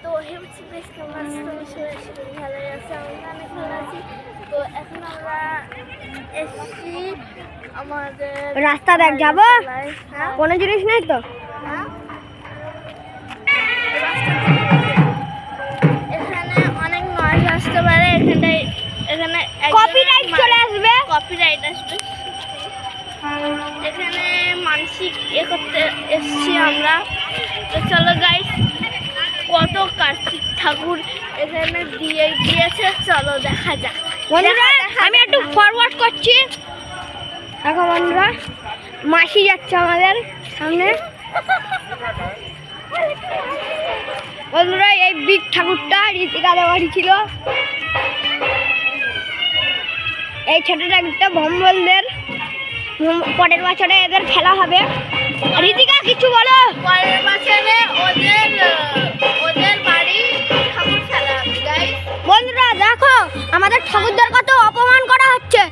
তো হেমছি বেশ কেমন আছি, তুমি সবাই ভালোই আছি, আমি অনেক ভালো আছি। তো এখন আমরা এসছি আমাদের রাস্তা দেখ যাবো, হ্যাঁ কোনো জিনিস নেই তো। হ্যাঁ এখানে অনেক নয়েজ আসতে পারে, এখানে কপিরাইট চলে আসবে। কপিরাইট আসবে। এখানে মানসিক করতে এসছি আমরা। তো চলো গাইস, কত কার্তিক ঠাকুর এখানে দিয়ে গিয়েছে, চলো দেখা যাক। বন্ধুরা আমি একটু ফরওয়ার্ড করছি। দেখো বন্ধুরা, মাসি যাচ্ছে আমাদের সামনে। বন্ধুরা এই বিগ ঠাকুরটা ঋতিকাদের বাড়ি ছিল। এই ছোট ঠাকুরটা ভম্বলদের, পরের বছরে এদের খেলা হবে। ঋতিকা কিছু বলো। পরের বছরে ওদের বাড়ি ঠাকুর খেলা হবে গাইস। বন্ধুরা দেখো আমাদের ঠাকুরদের কত অপমান করা হচ্ছে।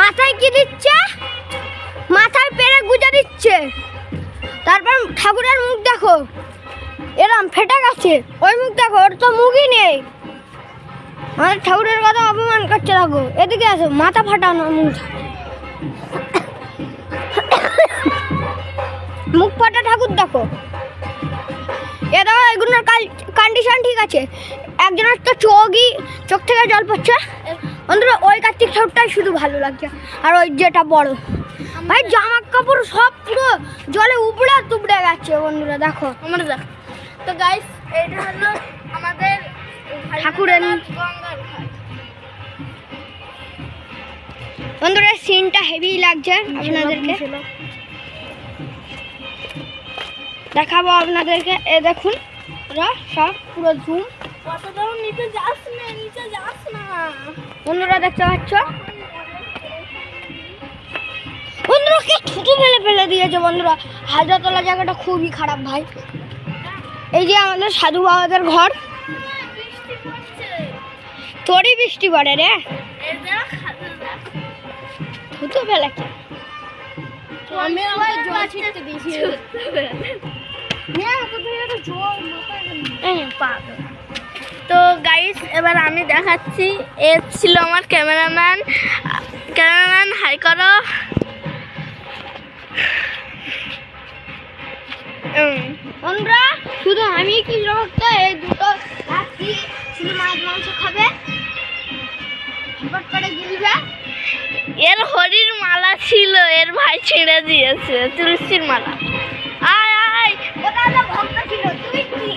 মাথায় কি দিচ্ছে, মাথায় পেরে গুজে দিচ্ছে। তারপর ঠাকুরের মুখ দেখো এরম ফেটে গেছে, ওই মুখ দেখো, ওর তো মুখই নেই। আমাদের ঠাকুরের কথা অপমান করছে। দেখো এদিকে আসো, মাথা ফাটানো মুখ, মুখ ফাটা ঠাকুর দেখো। এ দেখো এগুলোর কন্ডিশন ঠিক আছে, একজনের তো চোখ থেকে জল পড়ছে। বন্ধুরা ওই কার্তিক ঠাকুরটাই শুধু ভালো লাগছে, আর ওই যেটা বড় ভাই জামা কাপড় সব পুরো জলে উপড়ে তুবড়ে গেছে। বন্ধুরা দেখো আমরা দেখ। তো গাইস এটা হলো আমাদের ঠাকুরের গঙ্গার ঘাট। বন্ধুরা সিনটা হেভি লাগছে, আপনাদেরকে দেখাবো আপনাদেরকে। এ দেখুন ওরা সব পুরো জুম। কতটাও নিচে যাস না বন্ধুরা দেখতে পাচ্ছ, বন্ধুরা কে থুতু ফেলে দিয়েছে। বন্ধুরা হাজরাতলা জায়গাটা খুবই খারাপ ভাই। এই যে আমাদের সাধু বাবাদের ঘর, বৃষ্টি পড়ছে। তোরই বৃষ্টি পড়ে রে, এই দেখ হাতে দেখ। থুতু ফেলেছে। আমি আমার জল ছিটতে দিয়েছি। তো গাইস এবার আমি দেখাচ্ছি, এ ছিল আমার ক্যামেরাম্যান। হাই করো। বন্ধুরা শুধু আমি কি রক্ত এই দুটো রাত্রি শুধু মাংস খাবে, করে গিলবে। এর হরির মালা ছিল, এর ভাই ছিঁড়ে দিয়েছে, তুলসীর মালা। আয় আয়, ওটা হলো ভক্ত ছিল, তুই কি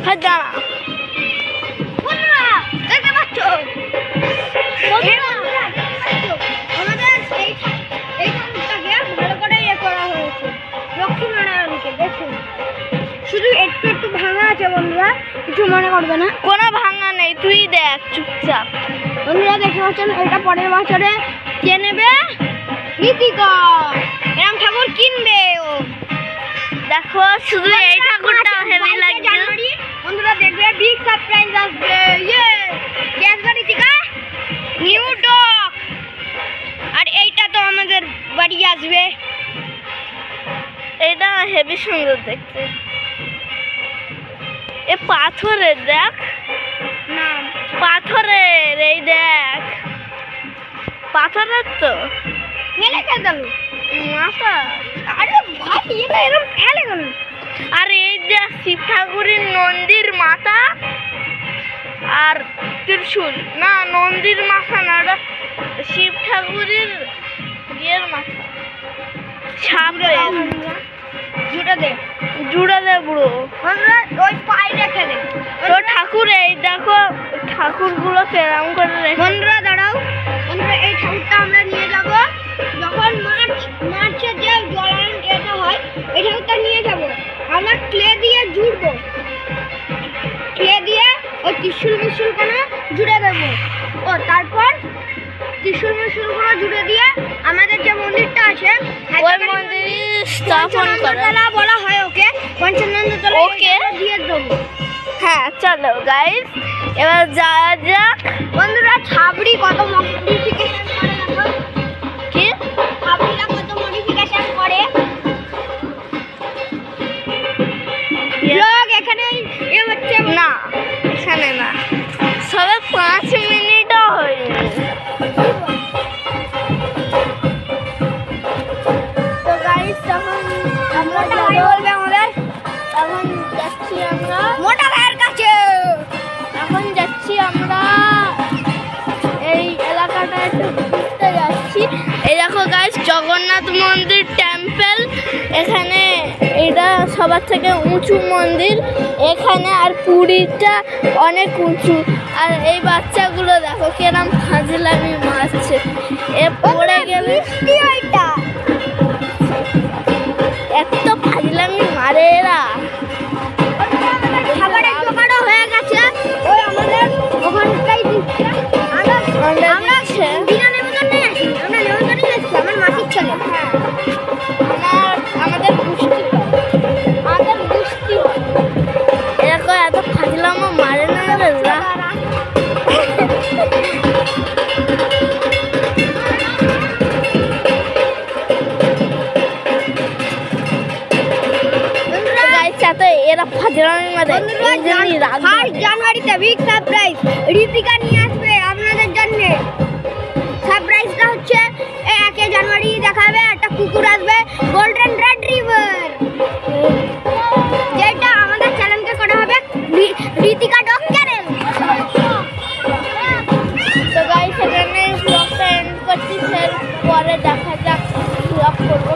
হ্যাঁ দাঁড়া। বন্ধুরা দেখতে পাচ্ছ, আমাদের এই ঠাকুরটাকে ভালো করে করা হয়েছে লক্ষ্মীনারায়ণকে। দেখুন শুধু একটু ভাঙা আছে। বন্ধুরা কিছু মনে করবে না, কোনো ভাঙা নেই, তুই দেখ চুপচাপ। বন্ধুরা দেখতে পাচ্ছেন এটা পরের বছরে কে নেবে? ঋতিকা। এরম ঠাকুর কিনবে ও। দেখো শুধু এই ঠাকুরটা হেভি লাগছে। জানুয়ারি বন্ধুরা দেখবে বিগ সারপ্রাইজ আসবে। ইয়ে কে আসবে? Ritika new dog. আর এইটা তো আমাদের বাড়ি আসবে। এটা হেভি সুন্দর দেখতে। এ পাথরের, দেখ না পাথরের, এই দেখ পাথরের তো। ফেলে গেল মাথা। আরে ভাই এটা এরকম ফেলে গেল। আর এই দেখ শিব ঠাকুরের নন্দীর মাথা আর ত্রিশূল। না নন্দীর মাথা না, ওটা শিব ঠাকুরের ইয়ের মাথা। সাপে জুড়ে দে বুড়ো। ওই পায়ে রেখে দে। তো ঠাকুর এই দেখো ঠাকুরগুলো কেরাম করে রেখে। বন্ধুরা দাঁড়াও, বন্ধুরা এই ঠাকুরটা আমরা নিয়ে যাব যখন মার্চে যে জলায়ন এটা হয়, এই ঠাকুরটা নিয়ে যাব। আমরা ক্লে দিয়ে জুড়বো, ক্লে দিয়ে ওই ত্রিশূল কোনো জুড়ে দেবো। ও তারপর ত্রিশূল গুলো জুড়ে দিয়ে আমাদের যে মন্দিরটা আছে ওই মন্দিরে স্থাপন করা বলা হয় ওকে, পঞ্চনন্দতলা ওকে দিয়ে দেবো। হ্যাঁ চলো গাইস এবার যাওয়া যাক। বন্ধুরা ছাবড়ি কত মডিফিকেশন করে, দেখো কি ছাবড়িরা কত মডিফিকেশন করে। ভাই বলবে আমাদের? এখন যাচ্ছি আমরা মোটা ভাইয়ের কাছে। এখন যাচ্ছি আমরা এই এলাকাটা একটু ঘুরতে যাচ্ছি। এই দেখো গাইস, জগন্নাথ মন্দির টেম্পল। এখানে এটা সবার থেকে উঁচু মন্দির এখানে, আর পুরীটা অনেক উঁচু। আর এই বাচ্চাগুলো দেখো কেরম ফাজলামি মারছে, এ পড়ে গেলে বৃষ্টি ওইটা। এত ফাজলামি মারে এরা। খাবারের দোকানও হয়ে গেছে, ওই আমাদের ওখানটাই দিচ্ছে। আমরা দিচ্ছে। বিনা নেমন্তন্নে আছি, আমরা নেমন্তন্নে যাচ্ছি, আমার মাসির ছেলে। হ্যাঁ, আমাদের পুষ্টি আমাদের পুষ্টি এরকম এত ফাজলামো মারে না এরা। এরা ফাজলামি মারে, এই জন্যই রাগ হয়। 1 জানুয়ারিতে বিগ সারপ্রাইজ ঋতিকা নিয়ে আসবে আপনাদের জন্য। সারপ্রাইজটা হচ্ছে 1 জানুয়ারি দেখাবে একটা কুকুর আসবে, গোল্ডেন রিট্রিভার, যেটা আমাদের চ্যানেলকে করা হবে ঋতিকা ডগ চ্যানেল। তো গাইস, এখানে ব্লগটা এন্ড করছি, ফের পরে দেখা যাক ব্লগ করবো।